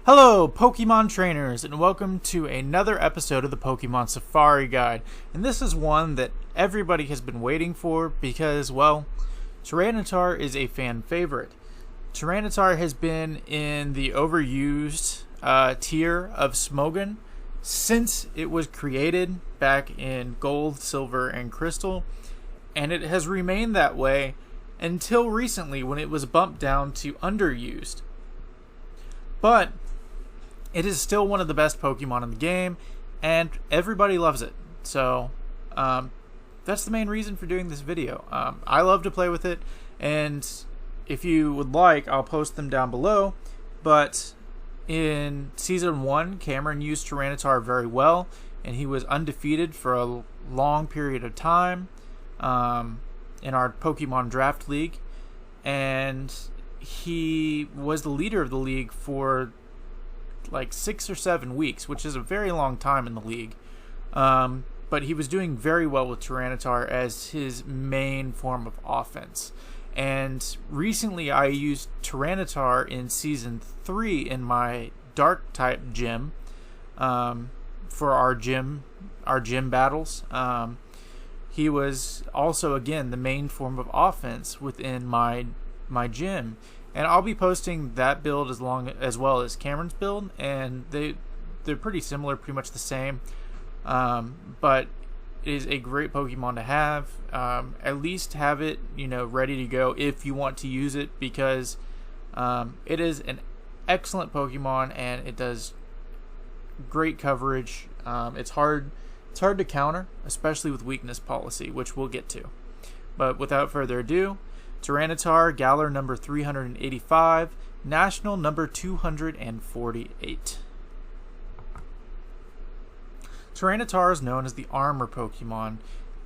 Hello, Pokemon trainers, and welcome to another episode of the Pokemon Safari Guide. And this is one that everybody has been waiting for because, well, Tyranitar is a fan favorite. Tyranitar has been in the overused tier of Smogon since it was created back in Gold, Silver, and Crystal, and it has remained that way until recently when it was bumped down to underused. But it is still one of the best Pokemon in the game, and everybody loves it. So that's the main reason for doing this video. I love to play with it, and if you would like, I'll post them down below. But in Season 1, Cameron used Tyranitar very well, and he was undefeated for a long period of time in our Pokemon Draft League. And he was the leader of the league for like 6 or 7 weeks, which is a very long time in the league. But he was doing very well with Tyranitar as his main form of offense. And recently I used Tyranitar in Season 3 in my Dark type gym for our gym battles. He was also, again, the main form of offense within my gym. And I'll be posting that build as well as Cameron's build, and they're pretty similar, pretty much the same. But it is a great Pokemon to have. At least have it, ready to go if you want to use it, because it is an excellent Pokemon and it does great coverage. It's hard to counter, especially with weakness policy, which we'll get to. But without further ado, Tyranitar, Galar number 385, National number 248. Tyranitar is known as the armor Pokemon.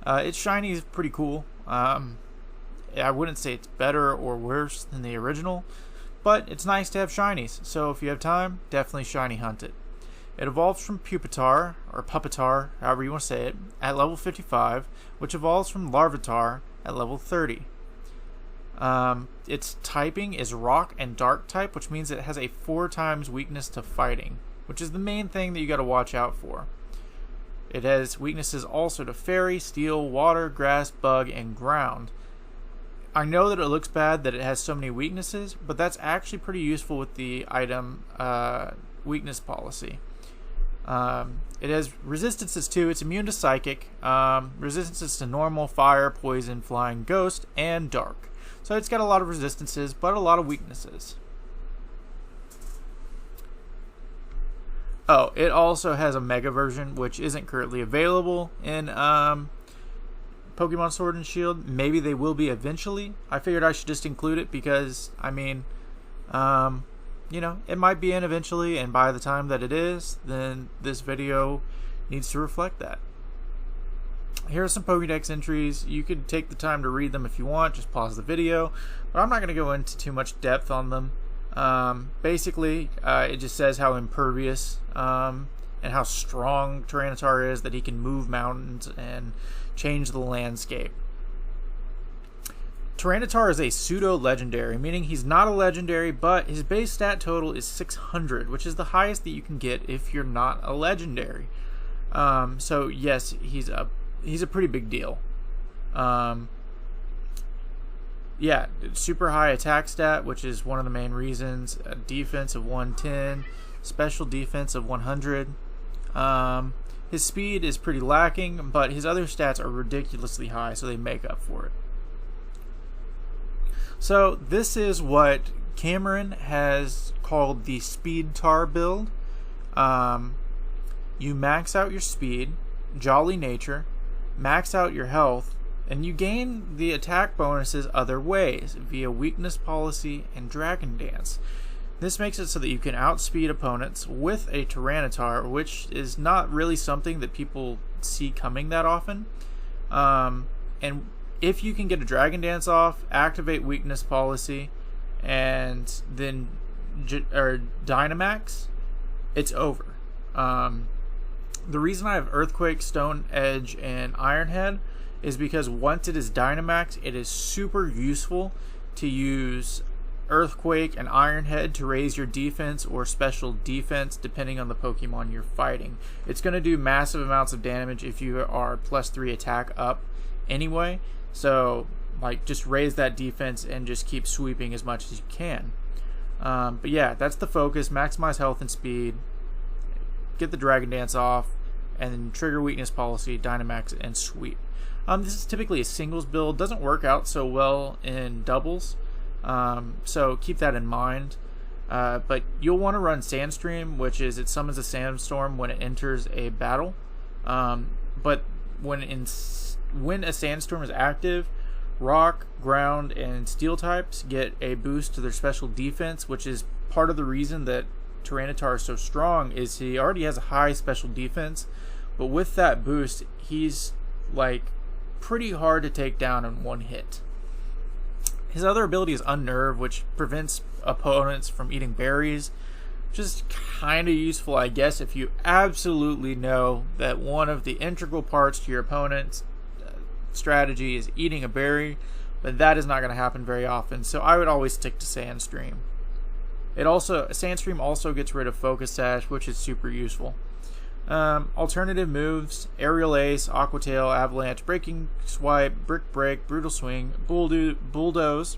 Its shiny is pretty cool. I wouldn't say it's better or worse than the original, but it's nice to have shinies, so if you have time, definitely shiny hunt it. It evolves from Pupitar, or Pupitar, however you want to say it, at level 55, which evolves from Larvitar at level 30. Its typing is rock and dark type, which means it has a 4 times weakness to fighting, which is the main thing that you got to watch out for. It has weaknesses also to fairy, steel, water, grass, bug, and ground. I know that it looks bad that it has so many weaknesses, but that's actually pretty useful with the item weakness policy. It has resistances too. It's immune to psychic, resistances to normal, fire, poison, flying, ghost, and dark. So it's got a lot of resistances, but a lot of weaknesses. Oh, it also has a Mega version, which isn't currently available in Pokemon Sword and Shield. Maybe they will be eventually. I figured I should just include it because, it might be in eventually, and by the time that it is, then this video needs to reflect that. Here are some Pokedex entries. You could take the time to read them if you want, just pause the video, but I'm not going to go into too much depth on them. Basically, it just says how impervious and how strong Tyranitar is, that he can move mountains and change the landscape. Tyranitar is a pseudo-legendary, meaning he's not a legendary, but his base stat total is 600, which is the highest that you can get if you're not a legendary. So yes, he's a pretty big deal. Yeah, super high attack stat, which is one of the main reasons. A defense of 110, special defense of 100. His speed is pretty lacking, but his other stats are ridiculously high, so they make up for it. So this is what Cameron has called the Speed Tar build. You max out your speed, jolly nature, max out your health, and you gain the attack bonuses other ways, via weakness policy and Dragon Dance. This makes it so that you can outspeed opponents with a Tyranitar, which is not really something that people see coming that often. And if you can get a Dragon Dance off, activate weakness policy, and then Dynamax, it's over. The reason I have Earthquake, Stone Edge, and Iron Head is because once it is Dynamax, it is super useful to use Earthquake and Iron Head to raise your defense or special defense depending on the Pokemon you're fighting. It's going to do massive amounts of damage if you are +3 attack up anyway, so like just raise that defense and just keep sweeping as much as you can. But yeah, that's the focus. Maximize health and speed, get the Dragon Dance off, and then trigger weakness policy, Dynamax, and sweep. This is typically a singles build. Doesn't work out so well in doubles, so keep that in mind. But you'll want to run Sandstream, which is it summons a sandstorm when it enters a battle. But when a sandstorm is active, rock, ground, and steel types get a boost to their special defense, which is part of the reason that Tyranitar is so strong. Is he already has a high special defense, but with that boost, he's like pretty hard to take down in one hit. His other ability is Unnerve, which prevents opponents from eating berries. Just kind of useful, I guess, if you absolutely know that one of the integral parts to your opponent's strategy is eating a berry, but that is not going to happen very often, so I would always stick to Sandstream. Sandstream also gets rid of Focus Sash, which is super useful. Alternative moves: Aerial Ace, Aqua Tail, Avalanche, Breaking Swipe, Brick Break, Brutal Swing, Bulldoze,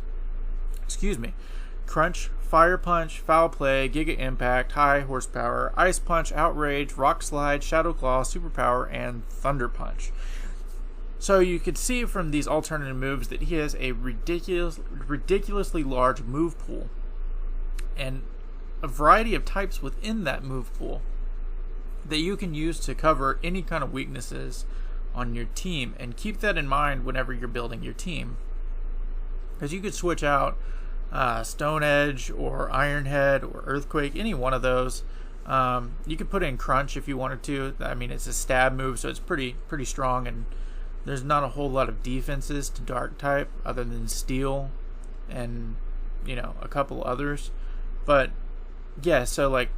Crunch, Fire Punch, Foul Play, Giga Impact, High Horsepower, Ice Punch, Outrage, Rock Slide, Shadow Claw, Superpower, and Thunder Punch. So you can see from these alternative moves that he has a ridiculously large move pool, and a variety of types within that move pool that you can use to cover any kind of weaknesses on your team. And keep that in mind whenever you're building your team, because you could switch out Stone Edge or Iron Head or Earthquake, any one of those. You could put in Crunch if you wanted to. I mean, it's a stab move, so it's pretty strong, and there's not a whole lot of defenses to Dark type other than Steel and a couple others. But yeah, so like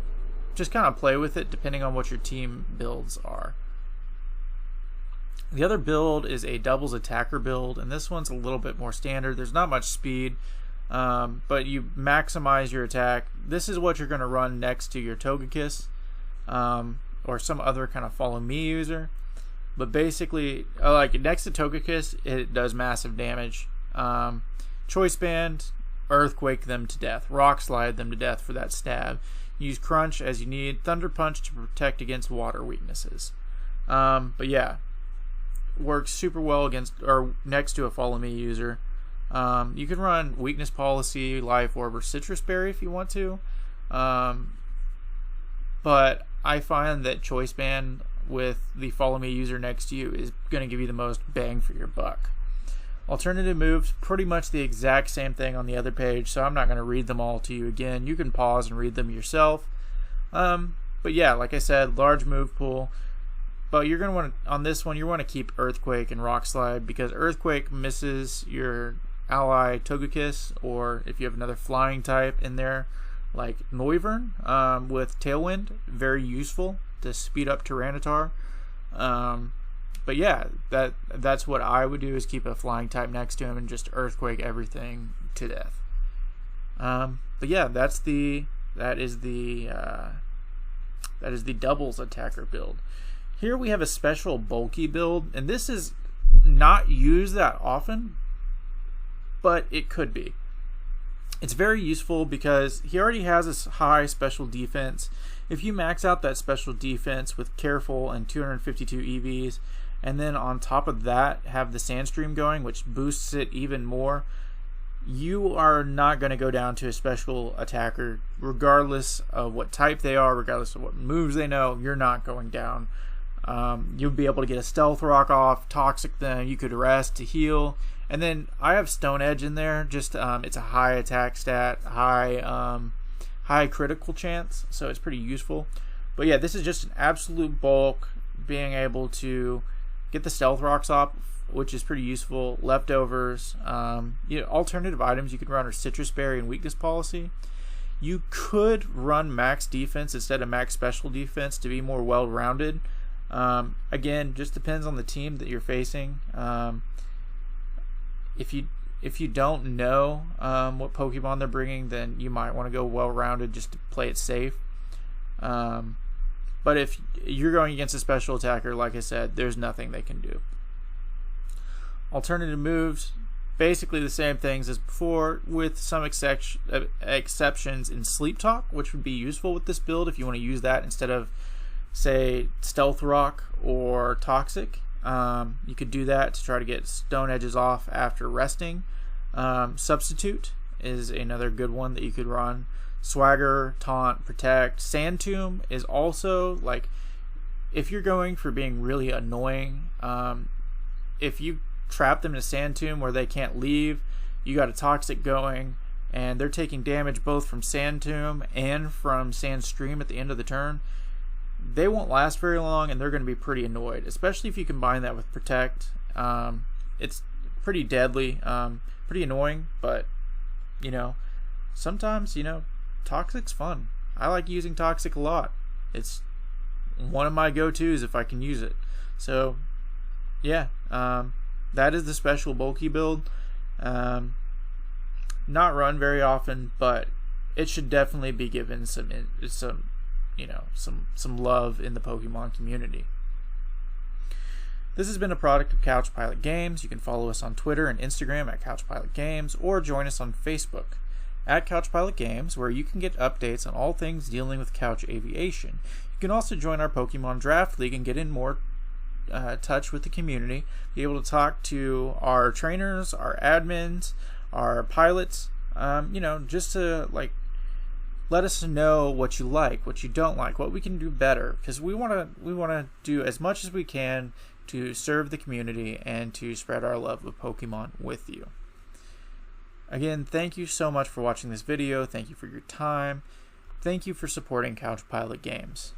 just kind of play with it depending on what your team builds are. The other build is a doubles attacker build, and this one's a little bit more standard. There's not much speed, but you maximize your attack. This is what you're going to run next to your Togekiss or some other kind of follow me user. But basically, like next to Togekiss, it does massive damage. Choice Band, Earthquake them to death. Rock Slide them to death for that stab. Use Crunch as you need. Thunder Punch to protect against water weaknesses. But yeah, works super well against or next to a Follow Me user. You can run Weakness Policy, Life Orb, or Citrus Berry if you want to. But I find that Choice Band with the Follow Me user next to you is going to give you the most bang for your buck. Alternative moves, pretty much the exact same thing on the other page, so I'm not going to read them all to you again. You can pause and read them yourself. But yeah, like I said, large move pool. But you're going to want to, on this one, you want to keep Earthquake and Rock Slide, because Earthquake misses your ally Togekiss, or if you have another flying type in there, like Noivern with Tailwind, very useful to speed up Tyranitar. But yeah, that's what I would do, is keep a flying type next to him and just Earthquake everything to death. But yeah, that is the doubles attacker build. Here we have a special bulky build, and this is not used that often, but it could be. It's very useful because he already has a high special defense. If you max out that special defense with Careful and 252 EVs, and then on top of that have the Sandstream going, which boosts it even more, you are not going to go down to a special attacker regardless of what type they are, regardless of what moves they know. You're not going down. You'll be able to get a Stealth Rock off, Toxic them, you could rest to heal. And then I have Stone Edge in there. Just it's a high attack stat, high critical chance, so it's pretty useful. But yeah, this is just an absolute bulk, being able to get the Stealth Rocks off, which is pretty useful. Leftovers, alternative items you could run are Citrus Berry and Weakness Policy. You could run max defense instead of max special defense to be more well-rounded. Again, just depends on the team that you're facing. if you don't know what Pokemon they're bringing, then you might want to go well-rounded just to play it safe. But if you're going against a special attacker, like I said, there's nothing they can do. Alternative moves, basically the same things as before, with some exceptions in Sleep Talk, which would be useful with this build if you want to use that instead of, say, Stealth Rock or Toxic. You could do that to try to get Stone Edges off after resting. Substitute is another good one that you could run. Swagger, Taunt, Protect. Sand Tomb is also, like, if you're going for being really annoying, if you trap them in a Sand Tomb where they can't leave, you got a Toxic going, and they're taking damage both from Sand Tomb and from Sand Stream at the end of the turn, they won't last very long, and they're going to be pretty annoyed, especially if you combine that with Protect. It's pretty deadly, pretty annoying, but, you know, sometimes, you know, Toxic's fun. I like using Toxic a lot. It's one of my go-tos if I can use it. So, yeah, that is the special bulky build. Not run very often, but it should definitely be given some love in the Pokemon community. This has been a product of Couch Pilot Games. You can follow us on Twitter and Instagram at Couch Pilot Games, or join us on Facebook at Couch Pilot Games, where you can get updates on all things dealing with couch aviation. You can also join our Pokemon Draft League and get in more touch with the community, be able to talk to our trainers, our admins, our pilots, just to, like, let us know what you like, what you don't like, what we can do better, because we want to do as much as we can to serve the community and to spread our love of Pokemon with you. Again, thank you so much for watching this video. Thank you for your time. Thank you for supporting Couch Pilot Games.